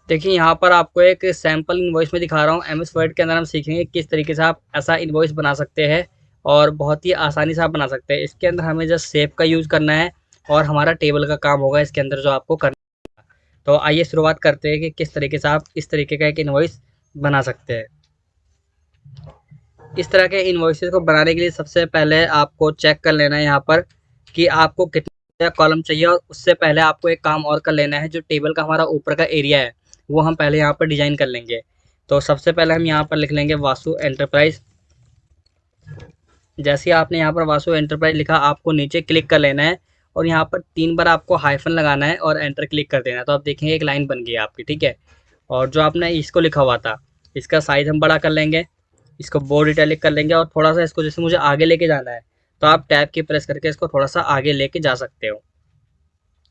देखिए यहाँ पर आपको एक सैंपल इन्वॉइस में दिखा रहा हूँ। एमएस वर्ड के अंदर हम सीखेंगे किस तरीके से आप ऐसा इन्वॉइस बना सकते हैं और बहुत ही आसानी से आप बना सकते हैं। इसके अंदर हमें जस्ट शेप का यूज़ करना है और हमारा टेबल का काम होगा इसके अंदर जो आपको करना। तो आइए शुरुआत करते हैं कि किस तरीके से आप इस तरीके का एक इन्वॉइस बना सकते हैं। इस तरह के इन्वॉइसेस को बनाने के लिए सबसे पहले आपको चेक कर लेना है यहाँ पर कि आपको कितना कॉलम चाहिए, और उससे पहले आपको एक काम और कर लेना है। जो टेबल का हमारा ऊपर का एरिया है वो हम पहले यहाँ पर डिजाइन कर लेंगे। तो सबसे पहले हम यहाँ पर लिख लेंगे वासु एंटरप्राइज। जैसे ही आपने यहाँ पर वासु एंटरप्राइज लिखा, आपको नीचे क्लिक कर लेना है और यहाँ पर 3 बार आपको हाइफन लगाना है और एंटर क्लिक कर देना है। तो आप देखेंगे एक लाइन बन गई है आपकी, ठीक है। और जो आपने इसको लिखा हुआ था, इसका साइज हम बड़ा कर लेंगे, इसको बोल्ड इटैलिक कर लेंगे और थोड़ा सा इसको जैसे मुझे आगे लेके जाना है तो आप टैब की प्रेस करके इसको थोड़ा सा आगे लेके जा सकते हो,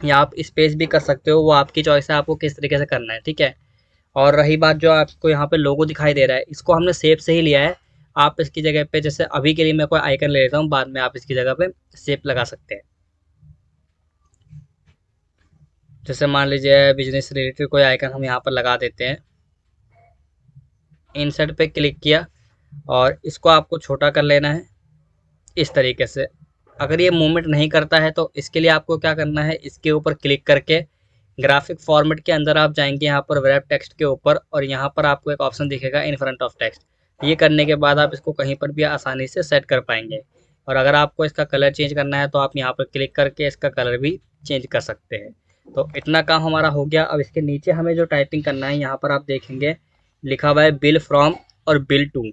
या आप स्पेस भी कर सकते हो, वो आपकी चॉइस है आपको किस तरीके से करना है, ठीक है। और रही बात जो आपको यहाँ पे लोगो दिखाई दे रहा है, इसको हमने शेप से ही लिया है। आप इसकी जगह पे जैसे अभी के लिए मैं कोई आइकन ले लेता हूँ, बाद में आप इसकी जगह पे शेप लगा सकते हैं। जैसे मान लीजिए बिजनेस रिलेटेड कोई आइकन हम यहाँ पर लगा देते हैं। इंसर्ट पे क्लिक किया और इसको आपको छोटा कर लेना है इस तरीके से। अगर ये मूवमेंट नहीं करता है तो इसके लिए आपको क्या करना है, इसके ऊपर क्लिक करके ग्राफिक फॉर्मेट के अंदर आप जाएंगे यहाँ पर रैप टेक्स्ट के ऊपर, और यहाँ पर आपको एक ऑप्शन दिखेगा इन फ्रंट ऑफ टेक्स्ट। ये करने के बाद आप इसको कहीं पर भी आसानी से सेट कर पाएंगे। और अगर आपको इसका कलर चेंज करना है तो आप यहाँ पर क्लिक करके इसका कलर भी चेंज कर सकते हैं। तो इतना काम हमारा हो गया। अब इसके नीचे हमें जो टाइपिंग करना है, यहाँ पर आप देखेंगे लिखा हुआ है बिल फ्रॉम और बिल टू।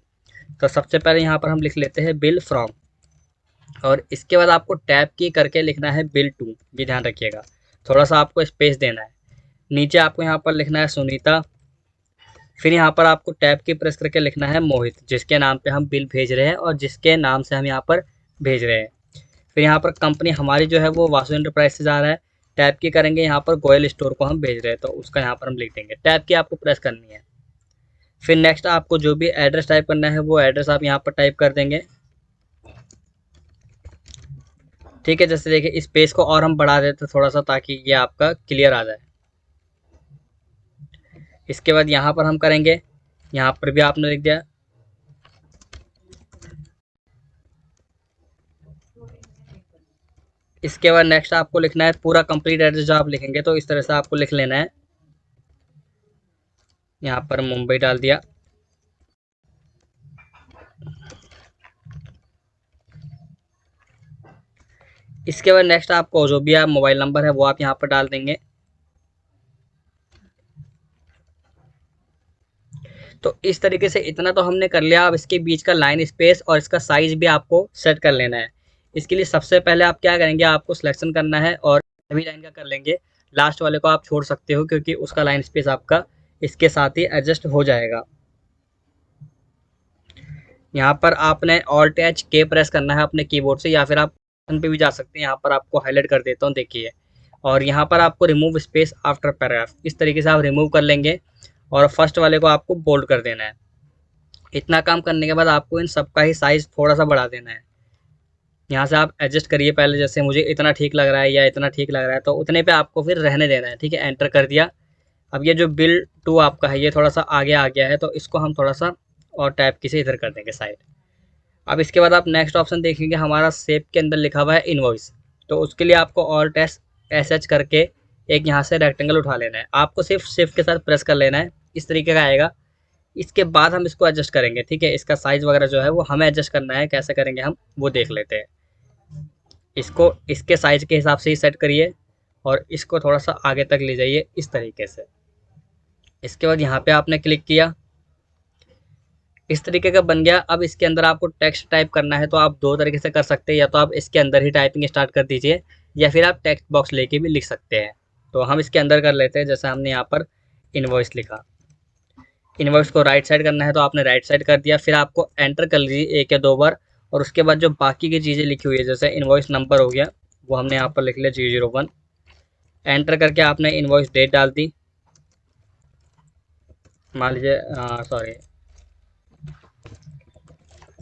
तो सबसे पहले यहाँ पर हम लिख लेते हैं बिल फ्रॉम, और इसके बाद आपको टैब की करके लिखना है बिल टू, ये ध्यान रखिएगा। थोड़ा सा आपको स्पेस देना है। नीचे आपको यहाँ पर लिखना है सुनीता। फिर यहाँ पर आपको टैब की प्रेस करके लिखना है मोहित, जिसके नाम पे हम बिल भेज रहे हैं और जिसके नाम से हम यहाँ पर भेज रहे हैं। फिर यहाँ पर कंपनी हमारी जो है वो वासु एंटरप्राइज से जा रहा है। टैब की करेंगे, यहाँ पर गोयल स्टोर को हम भेज रहे हैं तो उसका यहाँ पर हम लिख देंगे। टैब की आपको प्रेस करनी है। फिर नेक्स्ट आपको जो भी एड्रेस टाइप करना है वो एड्रेस आप यहाँ पर टाइप कर देंगे, ठीक है। जैसे देखिए स्पेस को और हम बढ़ा देते थोड़ा सा ताकि ये आपका क्लियर आ जाए। इसके बाद यहाँ पर हम करेंगे, यहाँ पर भी आपने लिख दिया। इसके बाद नेक्स्ट आपको लिखना है पूरा कंप्लीट एड्रेस। जो आप लिखेंगे तो इस तरह से आपको लिख लेना है। यहाँ पर मुंबई डाल दिया। इसके बाद नेक्स्ट आपको जो भी आप मोबाइल नंबर है वो आप यहाँ पर डाल देंगे। तो इस तरीके से इतना तो हमने कर लिया। अब इसके बीच का लाइन स्पेस और इसका साइज भी आपको सेट कर लेना है। इसके लिए सबसे पहले आप क्या करेंगे, आपको सिलेक्शन करना है और सभी लाइन का कर लेंगे। लास्ट वाले को आप छोड़ सकते हो क्योंकि उसका लाइन स्पेस आपका इसके साथ ही एडजस्ट हो जाएगा। यहाँ पर आपने ऑल्ट एच के प्रेस करना है अपने कीबोर्ड से, या फिर आप बटन पे भी जा सकते हैं। यहाँ पर आपको हाईलाइट कर देता हूँ, देखिए। और यहाँ पर आपको रिमूव स्पेस आफ्टर पैराग्राफ, इस तरीके से आप रिमूव कर लेंगे और फर्स्ट वाले को आपको बोल्ड कर देना है। इतना काम करने के बाद आपको इन सबका ही साइज थोड़ा सा बढ़ा देना है। यहाँ से आप एडजस्ट करिए पहले, जैसे मुझे इतना ठीक लग रहा है या इतना ठीक लग रहा है तो उतने पे आपको फिर रहने देना है, ठीक है। एंटर कर दिया। अब ये जो बिल टू आपका है ये थोड़ा सा आगे आ गया है तो इसको हम थोड़ा सा और टैप की से इधर कर देंगे साइड। अब इसके बाद आप नेक्स्ट ऑप्शन देखेंगे, हमारा शेप के अंदर लिखा हुआ है इनवॉइस। तो उसके लिए आपको ऑल्ट एस एच करके एक यहाँ से रेक्टेंगल उठा लेना है। आपको सिर्फ शिफ्ट के साथ प्रेस कर लेना है, इस तरीके का आएगा। इसके बाद हम इसको एडजस्ट करेंगे, ठीक है। इसका साइज वगैरह जो है वो हमें एडजस्ट करना है, कैसे करेंगे हम वो देख लेते हैं। इसको इसके साइज के हिसाब से ही सेट करिए और इसको थोड़ा सा आगे तक ले जाइए इस तरीके से। इसके बाद यहाँ पे आपने क्लिक किया, इस तरीके का बन गया। अब इसके अंदर आपको टेक्स्ट टाइप करना है तो आप दो तरीके से कर सकते हैं, या तो आप इसके अंदर ही टाइपिंग स्टार्ट कर दीजिए या फिर आप टेक्स्ट बॉक्स लेके भी लिख सकते हैं। तो हम इसके अंदर कर लेते हैं। जैसे हमने यहाँ पर इनवॉइस लिखा, इनवर्स को राइट साइड करना है तो आपने राइट साइड कर दिया। फिर आपको एंटर कर लीजिए एक या दो बार, और उसके बाद जो बाकी की चीज़ें लिखी हुई है जैसे इनवॉइस नंबर हो गया वो हमने यहाँ पर लिख लिया 001। एंटर करके आपने इनवॉइस डेट डाल दी, मान लीजिए सॉरी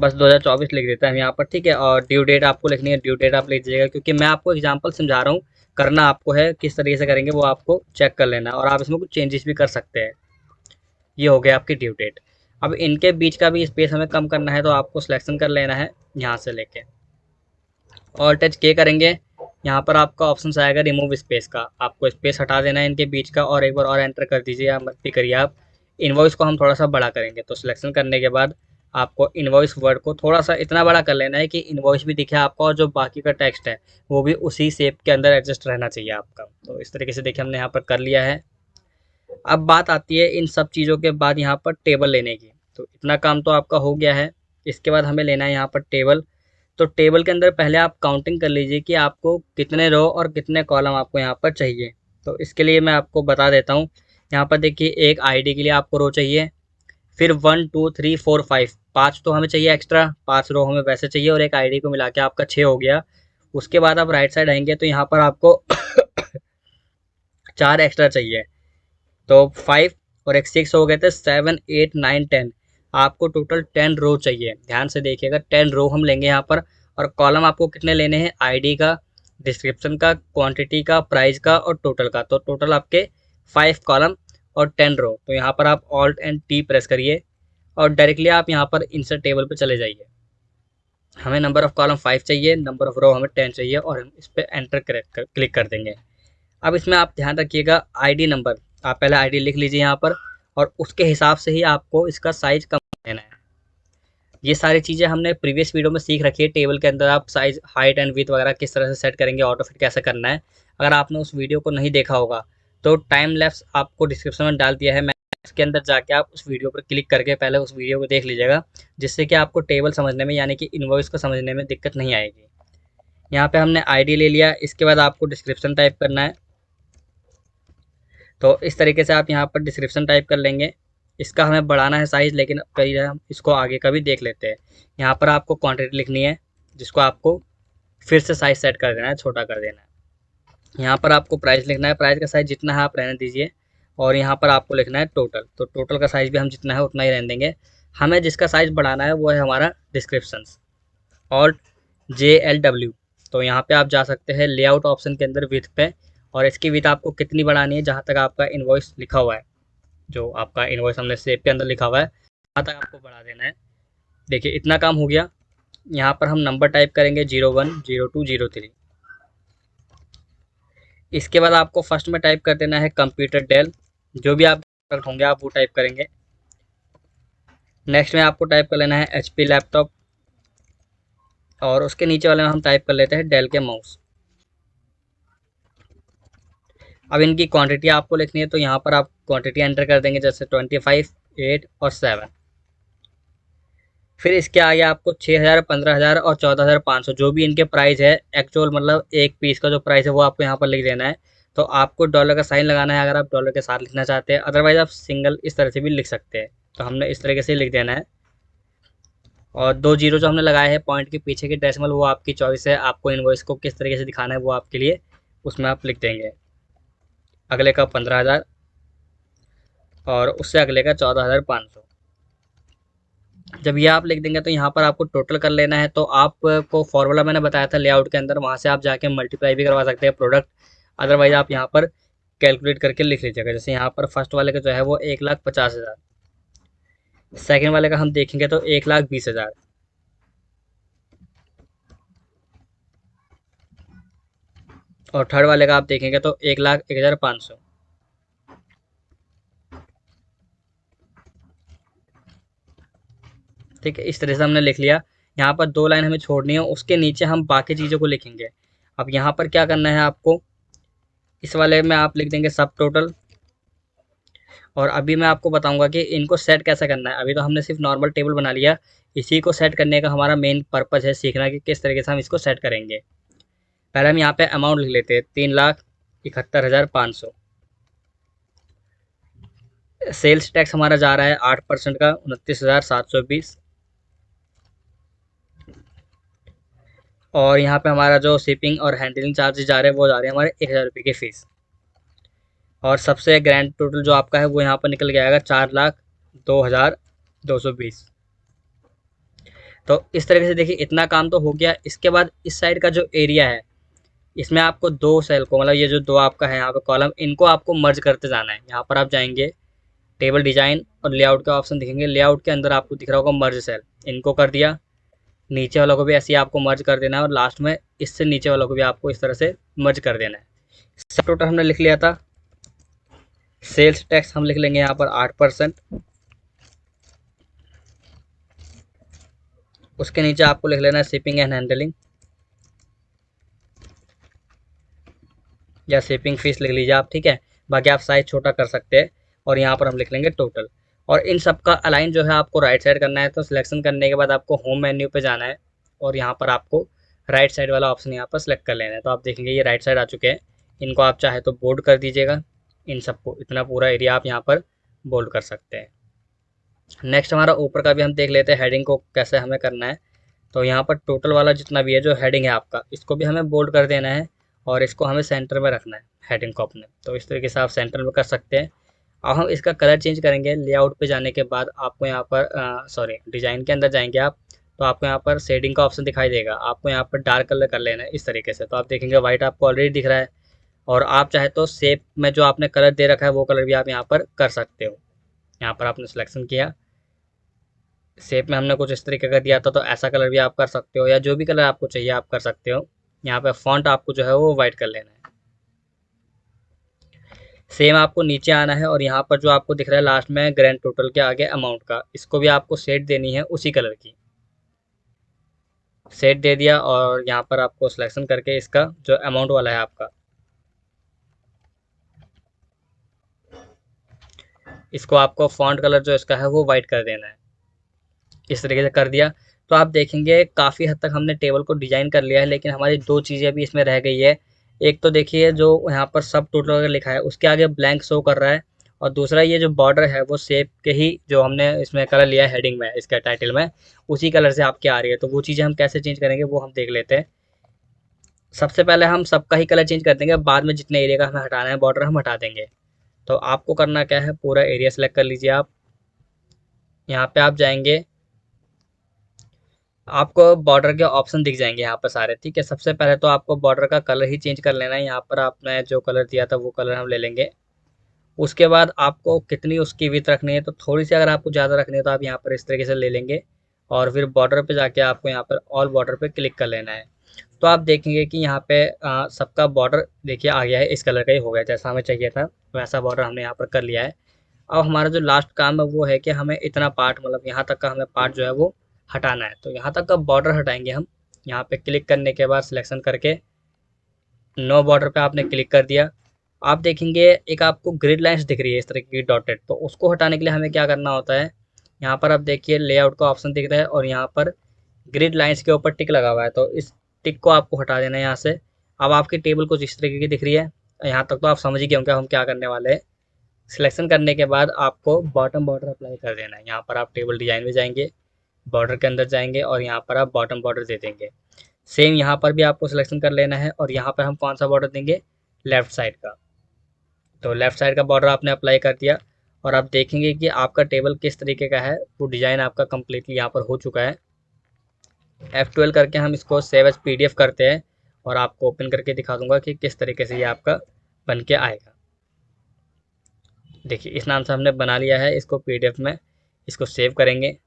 बस 2024 लिख देते हैं हम यहाँ पर, ठीक है। और ड्यू डेट आपको लिखनी है, ड्यू डेट आप लिख दीजिएगा, क्योंकि मैं आपको एग्जांपल समझा रहा हूँ, करना आपको है, किस तरीके से करेंगे वो आपको चेक कर लेना है, और आप इसमें कुछ चेंजेस भी कर सकते हैं। ये हो गया आपकी ड्यू डेट। अब इनके बीच का भी स्पेस हमें कम करना है, तो आपको सिलेक्शन कर लेना है यहाँ से लेके, और टच के करेंगे। यहाँ पर आपका ऑप्शन आएगा रिमूव स्पेस का, आपको स्पेस हटा देना है इनके बीच का, और एक बार और एंटर कर दीजिए, या मत भी करिए आप। इनवॉइस को हम थोड़ा सा बड़ा करेंगे, तो सिलेक्शन करने के बाद आपको इनवॉइस वर्ड को थोड़ा सा इतना बड़ा कर लेना है कि इनवॉइस भी दिखे आपको, और जो बाकी का टेक्स्ट है वो भी उसी शेप के अंदर एडजस्ट रहना चाहिए आपका। तो इस तरीके से देखिए हमने यहाँ पर कर लिया है। अब बात आती है इन सब चीज़ों के बाद यहाँ पर टेबल लेने की। तो इतना काम तो आपका हो गया है। इसके बाद हमें लेना है यहाँ पर टेबल। तो टेबल के अंदर पहले आप काउंटिंग कर लीजिए कि आपको कितने रो और कितने कॉलम आपको यहाँ पर चाहिए। तो इसके लिए मैं आपको बता देता हूँ। यहाँ पर देखिए, एक आईडी के लिए आपको रो चाहिए, फिर 1 2 3 4 5, 5 तो हमें चाहिए एक्स्ट्रा, 5 रो हमें वैसे चाहिए, और एक आईडी को मिला के आपका 6 हो गया। उसके बाद आप राइट साइड आएंगे तो यहाँ पर आपको 4 एक्स्ट्रा चाहिए, तो 5 और एक 6 हो गए थे, 7 8 9 10। आपको टोटल 10 रो चाहिए, ध्यान से देखिएगा, 10 रो हम लेंगे यहाँ पर। और कॉलम आपको कितने लेने हैं, आईडी का, डिस्क्रिप्शन का, क्वांटिटी का, प्राइस का और टोटल का। तो टोटल आपके 5 कॉलम और 10 रो। तो यहाँ पर आप ऑल्ट एंड टी प्रेस करिए, और डायरेक्टली आप यहाँ पर इंसर्ट टेबल पर चले जाइए। हमें नंबर ऑफ कॉलम 5 चाहिए, नंबर ऑफ रो हमें 10 चाहिए, और हम इस पर एंटर क्लिक कर देंगे। अब इसमें आप ध्यान रखिएगा, आईडी नंबर आप पहले आईडी लिख लीजिए यहाँ पर, और उसके हिसाब से ही आपको इसका साइज कम देना है। ये सारी चीज़ें हमने प्रीवियस वीडियो में सीख रखी है। टेबल के अंदर आप साइज, हाइट एंड विड्थ वगैरह किस तरह से सेट करेंगे, ऑटो फिट कैसे करना है। अगर आपने उस वीडियो को नहीं देखा होगा तो टाइम लैप्स आपको डिस्क्रिप्शन में डाल दिया है, मैं इसके अंदर जाके आप उस वीडियो पर क्लिक करके पहले उस वीडियो को देख लीजिएगा, जिससे कि आपको टेबल समझने में, यानी कि इनवॉइस को समझने में दिक्कत नहीं आएगी। यहाँ पे हमने आईडी ले लिया, इसके बाद आपको डिस्क्रिप्शन टाइप करना है। तो इस तरीके से आप यहाँ पर डिस्क्रिप्शन टाइप कर लेंगे। इसका हमें बढ़ाना है साइज़, लेकिन कई हम इसको आगे का भी देख लेते हैं। यहाँ पर आपको क्वांटिटी लिखनी है, जिसको आपको फिर से साइज़ सेट कर देना है, छोटा कर देना है। यहाँ पर आपको प्राइस लिखना है, प्राइस का साइज़ जितना है आप रहने दीजिए, और यहाँ पर आपको लिखना है टोटल। तो टोटल का साइज़ भी हम जितना है उतना ही रहने देंगे। हमें जिसका साइज़ बढ़ाना है वो है हमारा डिस्क्रिप्शंस, और JLW। तो यहाँ पे आप जा सकते हैं लेआउट ऑप्शन के अंदर विथ पे, और इसकी विथ आपको कितनी बढ़ानी है, जहाँ तक आपका इनवॉइस लिखा हुआ है, जो आपका इनवॉइस हमने सेव के अंदर लिखा हुआ है, वहाँ तक आपको बढ़ा देना है। देखिए इतना काम हो गया। यहाँ पर हम नंबर टाइप करेंगे 01 02 03। इसके बाद आपको फर्स्ट में टाइप कर देना है कंप्यूटर डेल, जो भी आप होंगे आप वो टाइप करेंगे। नेक्स्ट में आपको टाइप कर लेना है HP लैपटॉप, और उसके नीचे वाले में हम टाइप कर लेते हैं डेल के माउस। अब इनकी क्वांटिटी आपको लिखनी है, तो यहाँ पर आप क्वांटिटी एंटर कर देंगे, जैसे 25, 8 और 7। फिर इसके आगे आपको 6000, 15000 और 14500, जो भी इनके प्राइस है एक्चुअल, मतलब एक पीस का जो प्राइस है वो आपको यहाँ पर लिख देना है। तो आपको डॉलर का साइन लगाना है अगर आप डॉलर के साथ लिखना चाहते हैं, अदरवाइज आप सिंगल इस तरह से भी लिख सकते हैं। तो हमने इस तरीके से लिख देना है, और 2 जीरो जो हमने लगाए हैं पॉइंट के पीछे की डेसिमल, वो आपकी चॉइस है, आपको इनवॉइस को किस तरीके से दिखाना है वो आपके लिए, उसमें आप लिख देंगे। अगले का 15000, और उससे अगले का 14500। जब ये आप लिख देंगे तो यहाँ पर आपको टोटल कर लेना है। तो आपको फॉर्मूला मैंने बताया था लेआउट के अंदर, वहाँ से आप जाके मल्टीप्लाई भी करवा सकते हैं प्रोडक्ट, अदरवाइज आप यहाँ पर कैलकुलेट करके लिख लीजिएगा। जैसे यहाँ पर फर्स्ट वाले का जो है वो 1,50,000, सेकेंड वाले का हम देखेंगे तो 1,20,000, और थर्ड वाले का आप देखेंगे तो 1,01,500। ठीक है, इस तरह से हमने लिख लिया। यहाँ पर 2 लाइन हमें छोड़नी है, उसके नीचे हम बाकी चीज़ों को लिखेंगे। अब यहाँ पर क्या करना है आपको, इस वाले में आप लिख देंगे सब टोटल, और अभी मैं आपको बताऊंगा कि इनको सेट कैसे करना है। अभी तो हमने सिर्फ नॉर्मल टेबल बना लिया, इसी को सेट करने का हमारा मेन पर्पज़ है सीखना कि किस तरीके से हम इसको सेट करेंगे। पहले हम यहाँ पे अमाउंट लिख लेते हैं, 3,71,500। सेल्स टैक्स हमारा जा रहा है 8% का, 29,720। और यहाँ पे हमारा जो शिपिंग और हैंडलिंग चार्जेस जा रहे हैं वो जा रहे हैं हमारे 1,000 रुपये की फ़ीस। और सबसे ग्रैंड टोटल जो आपका है वो यहाँ पर निकल के आएगा 4,02,220। तो इस तरीके से देखिए इतना काम तो हो गया। इसके बाद इस साइड का जो एरिया है, इसमें आपको 2 सेल को, मतलब ये जो 2 आपका है यहाँ पे कॉलम, इनको आपको मर्ज करते जाना है। यहाँ पर आप जाएँगे, टेबल डिज़ाइन और लेआउट का ऑप्शन दिखेंगे। लेआउट के अंदर आपको दिख रहा होगा मर्ज सेल, इनको कर दिया। नीचे वालों को भी ऐसे ही आपको मर्ज कर देना है और लास्ट में इससे नीचे वालों को भी आपको इस तरह से मर्ज कर देना है। सब टोटल हमने लिख लिया था। सेल्स टैक्स हम लिख लेंगे यहाँ पर 8%। उसके नीचे आपको लिख लेना है शिपिंग एंड हैंडलिंग, या शिपिंग फीस लिख लीजिए आप, ठीक है। बाकी आप साइज छोटा कर सकते हैं। और यहाँ पर हम लिख लेंगे टोटल। और इन सब का अलाइन जो है आपको राइट साइड करना है। तो सिलेक्शन करने के बाद आपको होम मेन्यू पे जाना है और यहाँ पर आपको राइट साइड वाला ऑप्शन यहाँ पर सेलेक्ट कर लेना है। तो आप देखेंगे ये राइट साइड आ चुके हैं। इनको आप चाहे तो बोल्ड कर दीजिएगा, इन सबको, इतना पूरा एरिया आप यहाँ पर बोल्ड कर सकते हैं। नेक्स्ट हमारा ऊपर का भी हम देख लेते हैं, हेडिंग को कैसे हमें करना है। तो यहाँ पर टोटल वाला जितना भी है जो हेडिंग है आपका, इसको भी हमें बोल्ड कर देना है और इसको हमें सेंटर में रखना है, हेडिंग को अपने। तो इस तरीके से आप सेंटर में कर सकते हैं। अब हम इसका कलर चेंज करेंगे। लेआउट पे जाने के बाद आपको यहाँ पर सॉरी, डिज़ाइन के अंदर जाएंगे आप, तो आपको यहाँ पर शेडिंग का ऑप्शन दिखाई देगा। आपको यहाँ पर डार्क कलर कर लेना है इस तरीके से। तो आप देखेंगे वाइट आपको ऑलरेडी दिख रहा है। और आप चाहे तो शेप में जो आपने कलर दे रखा है वो कलर भी आप यहाँ पर कर सकते हो। यहाँ पर आपने सिलेक्शन किया, शेप में हमने कुछ इस तरीके का दिया था, तो ऐसा कलर भी आप कर सकते हो, या जो भी कलर आपको चाहिए आप कर सकते हो। यहाँ पे फॉन्ट आपको जो है वो वाइट कर लेना है। सेम आपको नीचे आना है और यहाँ पर जो आपको दिख रहा है लास्ट में ग्रैंड टोटल के आगे अमाउंट का, इसको भी आपको सेट देनी है उसी कलर की। सेट दे दिया और यहाँ पर आपको सिलेक्शन करके इसका जो अमाउंट वाला है आपका, इसको आपको फॉन्ट कलर जो इसका है वो वाइट कर देना है। इस तरीके से कर दिया। तो आप देखेंगे काफ़ी हद तक हमने टेबल को डिज़ाइन कर लिया है, लेकिन हमारी 2 चीज़ें अभी इसमें रह गई है। एक तो देखिए जो यहाँ पर सब टोटल अगर लिखा है उसके आगे ब्लैंक शो कर रहा है, और दूसरा ये जो बॉर्डर है वो शेप के ही जो हमने इसमें कलर लिया है हेडिंग में, इसके टाइटल में, उसी कलर से आपके आ रही है। तो वो चीज़ें हम कैसे चेंज करेंगे वो हम देख लेते हैं। सबसे पहले हम सबका ही कलर चेंज कर देंगे, बाद में जितने एरिया का हमें हटाना है बॉर्डर हम हटा देंगे। तो आपको करना क्या है, पूरा एरिया सेलेक्ट कर लीजिए आप। यहाँ पे आप जाएंगे, आपको बॉर्डर के ऑप्शन दिख जाएंगे यहाँ पर सारे, ठीक है। सबसे पहले तो आपको बॉर्डर का कलर ही चेंज कर लेना है। यहाँ पर आपने जो कलर दिया था वो कलर हम ले लेंगे। उसके बाद आपको कितनी उसकी विड्थ रखनी है, तो थोड़ी सी अगर आपको ज़्यादा रखनी है तो आप यहाँ पर इस तरीके से ले लेंगे। और फिर बॉर्डर पे जाके आपको यहाँ पर ऑल बॉर्डर पे क्लिक कर लेना है। तो आप देखेंगे कि यहाँ पे सबका बॉर्डर देखिए आ गया है, इस कलर का ही हो गया, जैसा हमें चाहिए था वैसा बॉर्डर हमने यहाँ पर कर लिया है। अब हमारा जो लास्ट काम है वो है कि हमें इतना पार्ट, मतलब यहाँ तक का हमें पार्ट जो है वो हटाना है। तो यहाँ तक का बॉर्डर हटाएंगे हम। यहाँ पे क्लिक करने के बाद सिलेक्शन करके नो बॉर्डर पे आपने क्लिक कर दिया। आप देखेंगे एक आपको ग्रिड लाइंस दिख रही है इस तरह की डॉटेड, तो उसको हटाने के लिए हमें क्या करना होता है, यहाँ पर आप देखिए लेआउट का ऑप्शन दिख रहा है और यहाँ पर ग्रिड लाइंस के ऊपर टिक लगा हुआ है। तो इस टिक को आपको हटा देना है यहाँ से। अब आपकी टेबल कुछ इस तरीके की दिख रही है। यहाँ तक तो आप समझ ही गए होंगे हम क्या करने वाले हैं। सिलेक्शन करने के बाद आपको बॉटम बॉर्डर अप्लाई कर देना है। यहाँ पर आप टेबल डिज़ाइन में जाएंगे, बॉर्डर के अंदर जाएंगे और यहाँ पर आप बॉटम बॉर्डर दे देंगे। सेम यहाँ पर भी आपको सिलेक्शन कर लेना है और यहाँ पर हम कौन सा बॉर्डर देंगे, लेफ्ट साइड का। तो लेफ्ट साइड का बॉर्डर आपने अप्लाई कर दिया और आप देखेंगे कि आपका टेबल किस तरीके का है, वो डिज़ाइन आपका कम्प्लीटली यहाँ पर हो चुका है। F12 करके हम इसको सेव एज PDF करते हैं और आपको ओपन करके दिखा दूंगा कि किस तरीके से ये आपका बन के आएगा। देखिए इस नाम से हमने बना लिया है इसको PDF में। इसको सेव करेंगे,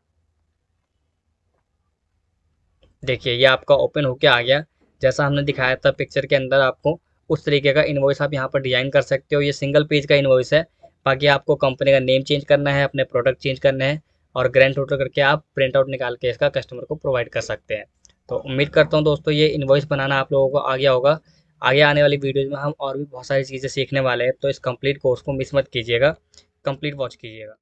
देखिए ये आपका ओपन होके आ गया। जैसा हमने दिखाया था पिक्चर के अंदर, आपको उस तरीके का इनवॉइस आप यहाँ पर डिज़ाइन कर सकते हो। ये सिंगल पेज का इनवॉइस है। बाकी आपको कंपनी का नेम चेंज करना है, अपने प्रोडक्ट चेंज करने हैं और ग्रैंड टोटल करके आप प्रिंट आउट निकाल के इसका कस्टमर को प्रोवाइड कर सकते हैं। तो उम्मीद करता हूँ दोस्तों ये इनवॉइस बनाना आप लोगों को आ गया होगा। आगे आने वाली वीडियोज़ में हम और भी बहुत सारी चीज़ें सीखने वाले हैं, तो इस कंप्लीट कोर्स को मिस मत कीजिएगा, कंप्लीट वॉच कीजिएगा।